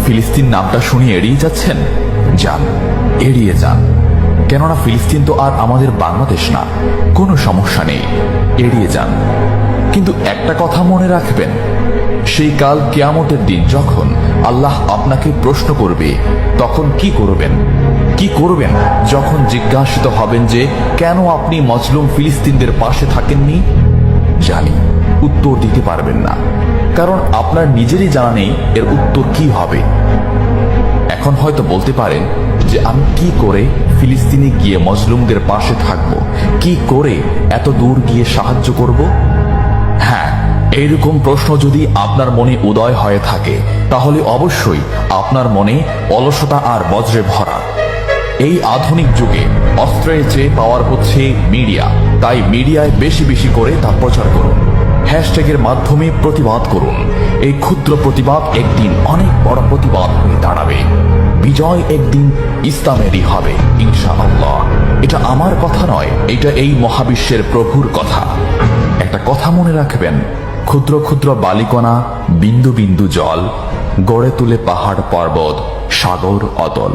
ফিলিস্তিন নামটা শুনে এড়িয়ে যাচ্ছেন? যান, এড়িয়ে যান। কেননা ফিলিস্তিন তো আর আমাদের বাংলাদেশ না। কোনো সমস্যা নেই, এড়িয়ে যান। কিন্তু একটা কথা মনে রাখবেন, সেই কাল কিয়ামতের দিন যখন আল্লাহ আপনাকে প্রশ্ন করবে, তখন কি করবেন? কি করবেন যখন জিজ্ঞাসিত হবেন যে কেন আপনি মজলুম ফিলিস্তিনদের পাশে থাকেননি? জানি উত্তর দিতে পারবেন না, কারণ আপনার নিজেরই জানা নেই এর উত্তর কি হবে। এখন হয়তো বলতে পারেন যে আমি কি করে ফিলিস্তিনে গিয়ে মজলুমদের পাশে থাকব, কি করে এত দূর গিয়ে সাহায্য করব? হ্যাঁ, এইরকম প্রশ্ন যদি আপনার মনে উদয় হয়ে থাকে, তাহলে অবশ্যই আপনার মনে অলসতা আর বজ্রে ভরা। এই আধুনিক যুগে অস্ত্রের চেয়ে পাওয়ার হচ্ছে মিডিয়া, তাই মিডিয়ায় বেশি বেশি করে তা প্রচার করুন। হ্যাশট্যাগের মাধ্যমে প্রতিবাদ করুন। এই ক্ষুদ্র প্রতিবাদ একদিন অনেক বড় প্রতিবাদ হয়ে দাঁড়াবে। বিজয় একদিন ইসলামেরই হবে ইনশাআল্লাহ। এটা আমার কথা নয়, এটা এই মহাবিশ্বের প্রভুর কথা। একটা কথা মনে রাখবেন, ক্ষুদ্র ক্ষুদ্র বালিকণা, বিন্দু বিন্দু জল গড়ে তুলে পাহাড় পর্বত, সাগর অতল।